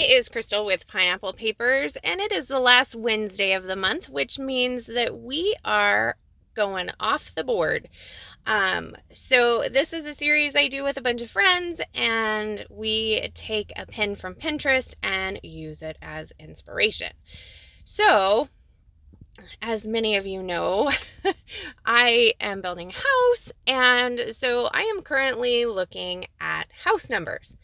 is Crystal with Pineapple Papers, and it is the last Wednesday of the month, which means that we are going off the board. So this is a series I do with a bunch of friends, and we take a pin from Pinterest and use it as inspiration. So, as many of you know, I am building a house, and so I am currently looking at house numbers.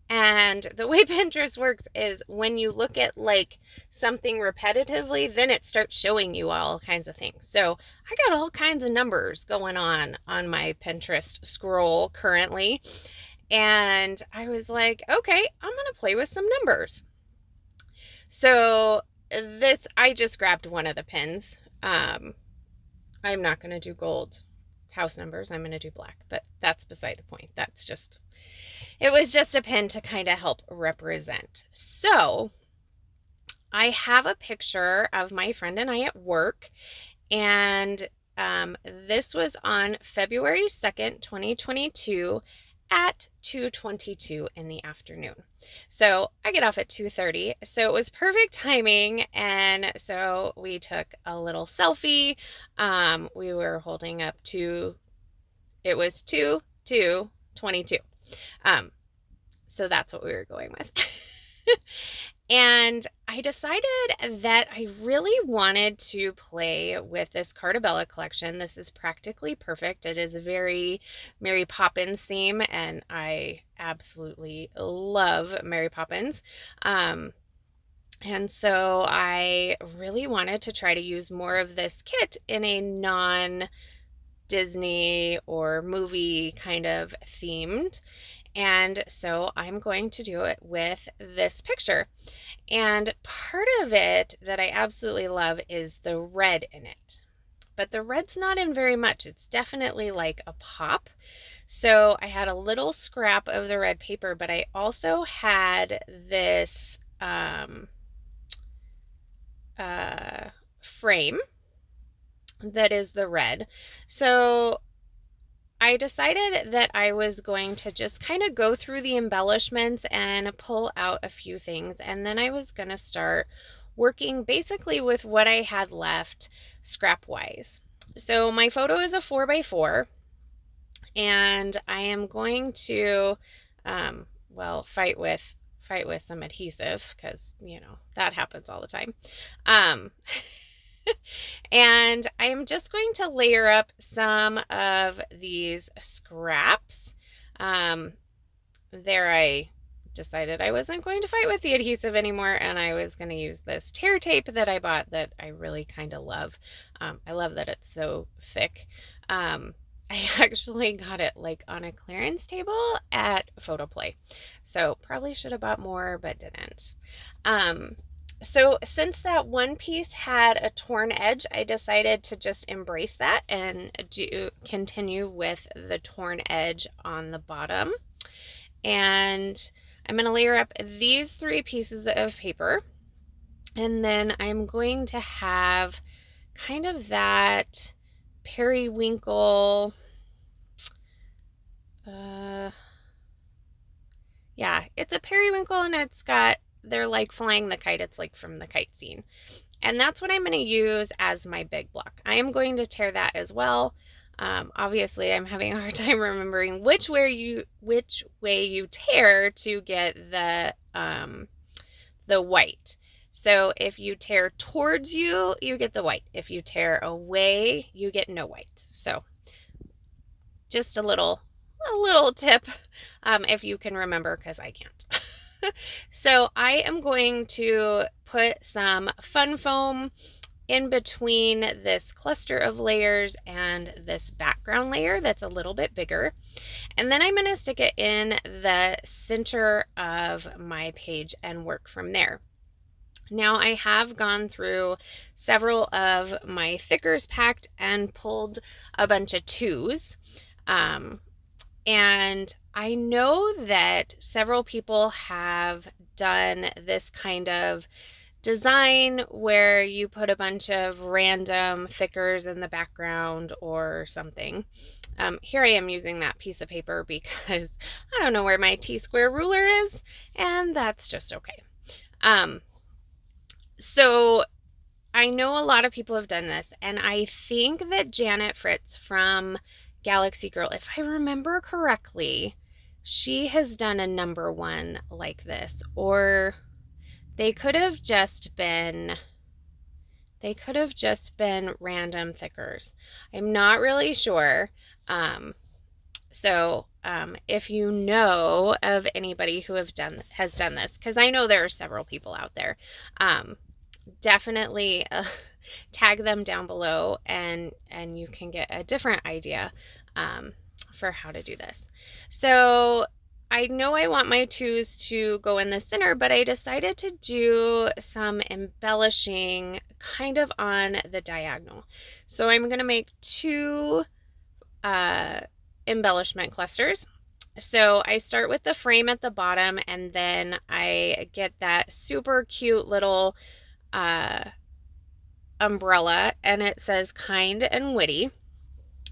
And the way Pinterest works is when you look at like something repetitively, then it starts showing you all kinds of things. So I got all kinds of numbers going on my Pinterest scroll currently. And I was like, okay, I'm going to play with some numbers. So I just grabbed one of the pins. I'm not going to do gold house numbers. I'm going to do black, but that's beside the point. It was just a pin to kind of help represent. So I have a picture of my friend and I at work, and this was on February 2nd, 2022 at 2:22 in the afternoon. So I get off at 2:30. So it was perfect timing. And so we took a little selfie. We were holding up it was 2:22. So that's what we were going with. And I decided that I really wanted to play with this Cartabella collection. This is Practically Perfect. It is a very Mary Poppins theme, and I absolutely love Mary Poppins. And so I really wanted to try to use more of this kit in a non-Disney or movie kind of themed. And so I'm going to do it with this picture. And part of it that I absolutely love is the red in it. But the red's not in very much. It's definitely like a pop. So I had a little scrap of the red paper, but I also had this frame that is the red. So I decided that I was going to just kind of go through the embellishments and pull out a few things, and then I was going to start working basically with what I had left scrap wise. So my photo is a 4x4, and I am going to fight with some adhesive, because that happens all the time. And I am just going to layer up some of these scraps. There I decided I wasn't going to fight with the adhesive anymore, and I was going to use this tear tape that I bought that I really kind of love. I love that it's so thick. I actually got it like on a clearance table at Photoplay. So probably should have bought more, but didn't. So since that one piece had a torn edge, I decided to just embrace that and continue with the torn edge on the bottom. And I'm going to layer up these 3 pieces of paper. And then I'm going to have kind of that periwinkle, yeah, it's a periwinkle, and they're like flying the kite. It's like from the kite scene. And that's what I'm going to use as my big block. I am going to tear that as well. Obviously, I'm having a hard time remembering which way you tear to get the white. So if you tear towards you get the white. If you tear away, you get no white. So just a little tip, if you can remember, because I can't. So I am going to put some fun foam in between this cluster of layers and this background layer that's a little bit bigger. And then I'm going to stick it in the center of my page and work from there. Now I have gone through several of my thickers packed and pulled a bunch of 2s. And I know that several people have done this kind of design where you put a bunch of random thickers in the background or something. Here I am using that piece of paper because I don't know where my T-square ruler is, and that's just okay. So I know a lot of people have done this, and I think that Janet Fritz from Galaxy Girl, if I remember correctly, she has done a number one like this, or they could have just been random thickers. I'm not really sure. If you know of anybody who has done this, because I know there are several people out there, definitely tag them down below, and you can get a different idea for how to do this. So I know I want my twos to go in the center, but I decided to do some embellishing kind of on the diagonal. So I'm going to make two embellishment clusters. So I start with the frame at the bottom, and then I get that super cute little umbrella, and it says kind and witty.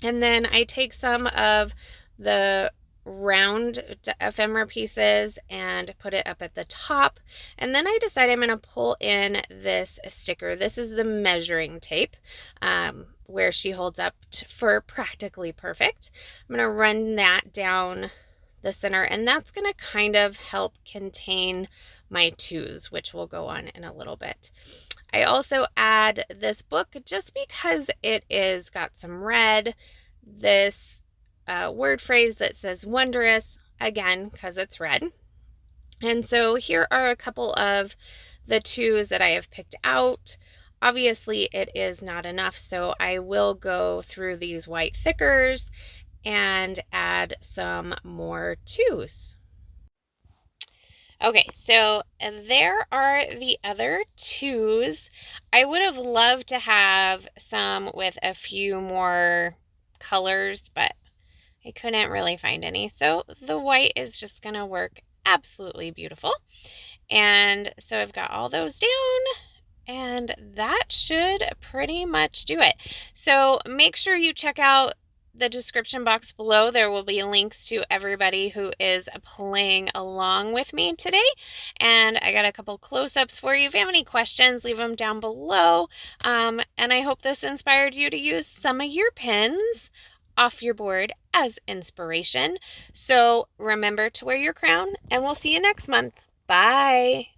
And then I take some of the round ephemera pieces and put it up at the top. And then I decide I'm going to pull in this sticker. This is the measuring tape, where she holds up for practically perfect. I'm going to run that down the center, and that's going to kind of help contain my twos, which we'll go on in a little bit. I also add this book just because it is got some red, this word phrase that says wondrous, again, because it's red. And so here are a couple of the twos that I have picked out. Obviously, it is not enough, so I will go through these white thickers and add some more twos. Okay, so there are the other twos. I would have loved to have some with a few more colors, but I couldn't really find any. So the white is just going to work absolutely beautiful. And so I've got all those down, and that should pretty much do it. So make sure you check out the description box below. There will be links to everybody who is playing along with me today. And I got a couple close-ups for you. If you have any questions, leave them down below. And I hope this inspired you to use some of your pins off your board as inspiration. So remember to wear your crown, and we'll see you next month. Bye.